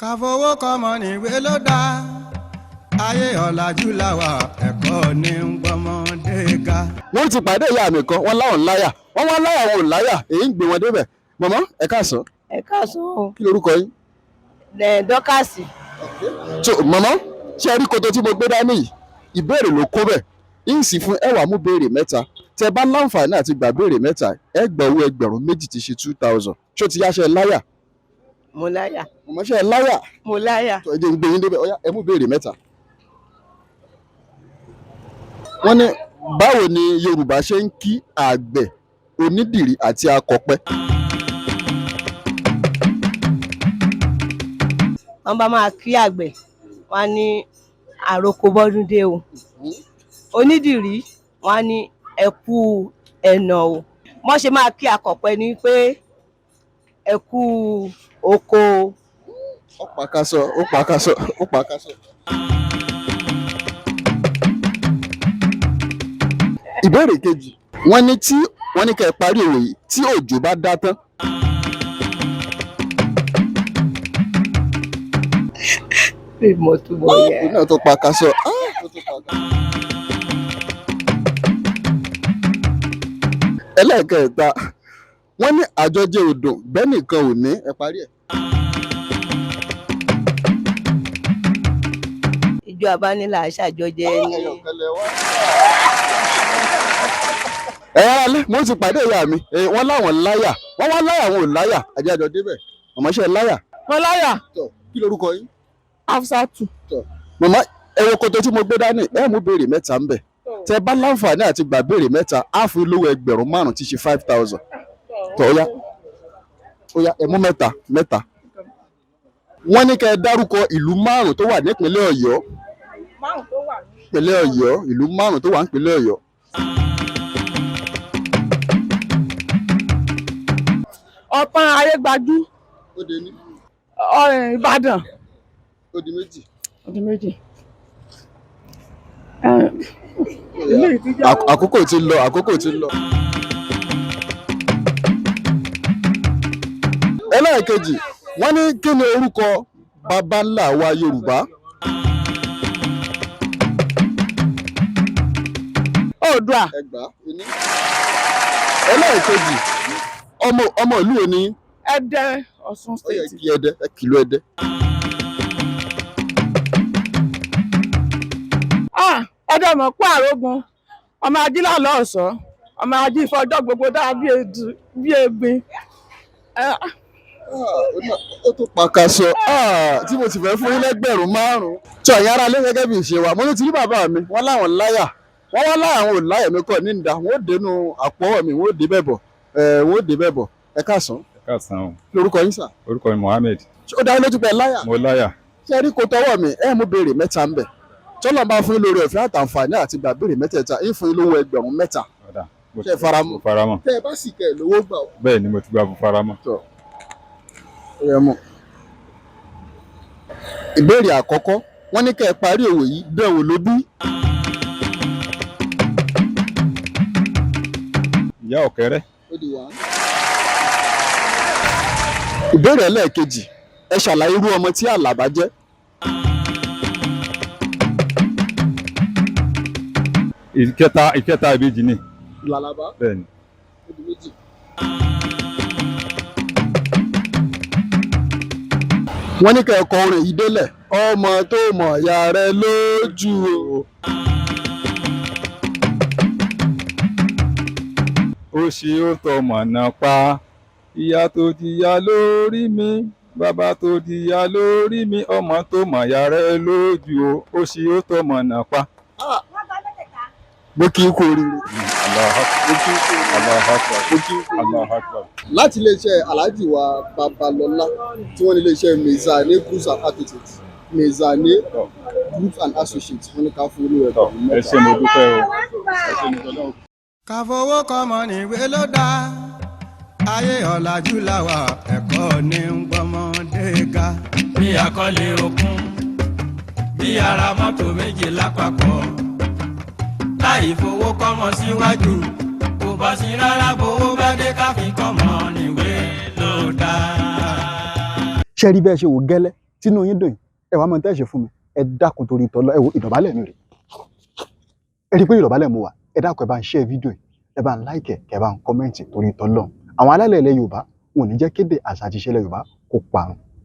ká fowó kọ́mọ níwé ló dá ayé ọ̀làjú làwà ẹ̀kọ́ ní gbọ́mọdé ga. wọ́n ti pàdé ìyá mi kan wọ́n láwọn láyà wọ́n wá láyà wọn ò láyà èyí ń gbé wọn débẹ̀. màmá ẹ káàsán. ẹ káàsán o. kí lorúkọ yín. dọ́kàsì. so màmá ṣé ẹ rí koto tí mo gbé dání yìí ìbéèrè ló kó bẹ̀ yín sì fún ẹwà mú béèrè mẹ́ta tẹ bá láǹfààní àti gbà béèrè mẹ́ta ẹ gbà owó ẹgbẹ̀rún méjì ti ṣe 2000 ṣó ti yáṣẹ láyà. mo láyà. màmá ṣe láyà. mo láyà. ẹ jẹ́ ń gbé yín débẹ̀ ọ̀yá ẹ mú béèrè mẹ́ta. wọ́n ní báwo ni Yorùbá ṣe ń kí àgbẹ̀ onídìrí àti akọ̀pẹ. wọ́n bá máa kí àgbẹ̀ wọ́n ní àròkò bọ́dún dé o onídìrí wọ́n ní ẹkú ẹ̀nà o wọ́n ṣe máa kí akọ̀pẹ ní pé ẹkú oko. ó pàkásọ ó pàkásọ ó pàkásọ. ìbéèrè kejì wọ́n ní kẹ́ ẹ parí òwe yìí tí òjò bá dá tán. ìmọ̀ túbọ̀ yẹ. náà tó pàkásọ. ẹlẹ́ẹ̀kẹta wọ́n ní àjọjẹ odò bẹ́ẹ̀ nìkan ò ní ẹ parí ẹ̀. ìjọ abánilà ṣàjọjẹ ni. alẹ́ mo ti pàdé ìyá mi wọ́n láwọn láyà wọ́n wá láyà wọn ò láyà àjẹjọ débẹ̀ ọmọọṣẹ́ láyà. mo láyà. kí lorúkọ yín. Afsatu. màmá ẹwọ koto tí mo gbé dání ẹ mú béèrè mẹ́ta ń bẹ̀ tẹ bá láǹfààní àti gbà béèrè mẹ́ta á fún lówó ẹgbẹ̀rún 5 tí ṣe 5000 tọ́ ó yá ẹ mú mẹ́ta. wọ́n ní kẹ́ ẹ dárúkọ ìlú 5 tó wà nípínlẹ̀ Ọ̀yọ́. ìpínlẹ̀ Ọ̀yọ́ ìlú 5 tó wà nípínlẹ̀ Ọ̀yọ́. Ọ̀pọ̀n Ayégbájú. ó dé ní. Ìbàdàn. ó di méjì. àkókò ti lọ. ẹlẹ́ẹ̀kejì wọ́n ní kí ni orúkọ baba ńlá wa Yorùbá. Oòduà. ẹlẹ́ẹ̀kejì ọmọ ìlú wo ni. Ẹdẹ Ọ̀ṣun ó yẹ state. kí Ẹdẹ ẹ kìlọ̀ Ẹdẹ. Ẹdẹ mọ̀ pé àrógun ọmọ ajílà lọ́ọ̀sọ́ ọmọ ají ìfọjọ́ gbogbo dáa bí egbin. ó tó pàkàṣọ tí mo ti fẹ́ fún yín lẹ́gbẹ̀rún 5. tí ọ̀yìn ara lé gẹ́gẹ́ bí ìṣe wa mo ní ti rí bàbá mi wọ́n láwọn láyà wọ́n wá láyà àwọn ò láyà mi kọ́ ní ìdá wọ́n ó dénú àpọ̀wọ̀ mi wọ́n ó dé bẹ̀ bọ̀ ẹ káàsán. o. lórúkọ yín sà. orúkọ mi Mohammed. ó dá lójú pé láyà. mo láyà. ṣé ẹ rí kó tọwọ́ mi ẹ mú béèrè mẹ́ta ń bẹ̀ tọ́lọ́ bá fún yín lórí ọ̀fẹ́ àtàǹfààní àti gbà béèrè mẹ́tẹ̀ẹ̀ta yín fún yín lówó ẹgbẹ̀rún 3. ṣé ẹ faramọ́. tẹ́ ẹ bá sì kẹ́ ẹ lówó gbà ó. bẹ́ẹ̀ ni mo ti gbà fún faramọ́. ìbéèrè àkọ́kọ́ wọ́n ní kẹ́ ẹ parí òwe yìí bẹ́ẹ̀ wò ló bí. ìyá ọ̀kẹ́rẹ́. ìbéèrè ẹlẹ́ẹ̀kejì ẹ ṣàlàyé irú ọmọ tí Àlàbá jẹ́. ìkẹta ìbejì ni. Làlàbá. bẹ́ẹ̀ ni. wọ́n ní kẹ́ ẹ kọ orin yìí délẹ̀ ọmọ tó mọ̀ ìyá rẹ̀ lójú o. ó ṣe ó tọmọ náà pa ìyá tó jìyà lórí mi bàbá tó jìyà lórí mi ọmọ tó mọ̀ ìyá rẹ̀ lójú o ó ṣe ó tọmọ náà pa. mo kì í kú oríire. láti iléeṣẹ́ Alhaji wa Babalola tí wọ́n ní iléeṣẹ́ Maizane Groups and Associates Maizane Groups and Associates wọ́n ní ká fún olú ẹ̀kọ́ mẹ́ta. ẹ ṣé mo dúpẹ́ o. ká fowó kọ́mọ níwé ló dá ayé ọ̀làjú làwà ẹ̀kọ́ ní gbọ́mọdé ga. bí akọ́lé okun bí ara mọ́tò méje lápapọ̀ láì fowó kọ́mọ síwájú kò bá sí rárá bówó bá dé káfí kọ́mọ níwé ló dá. ṣe rí bẹ́ẹ̀ ṣe wò gẹ́lẹ́ tínú yín dùn ẹ wá mọ tẹ́ ṣe fún mi ẹ dákun torí tọ́lọ́ ẹ wo ìdọ̀bálẹ̀ mi rè ẹ rí i pé ìdọ̀bálẹ̀ mo wà ẹ dákun ẹ bá ń share fídíò yìí ẹ bá ń like ẹ bá ń comment torí tọ́lọ́ àwọn alálẹ̀ ilẹ̀ Yorùbá wọn ò ní jẹ́ kéde àṣà àti ìṣẹ̀lẹ̀ Yorùbá kó parun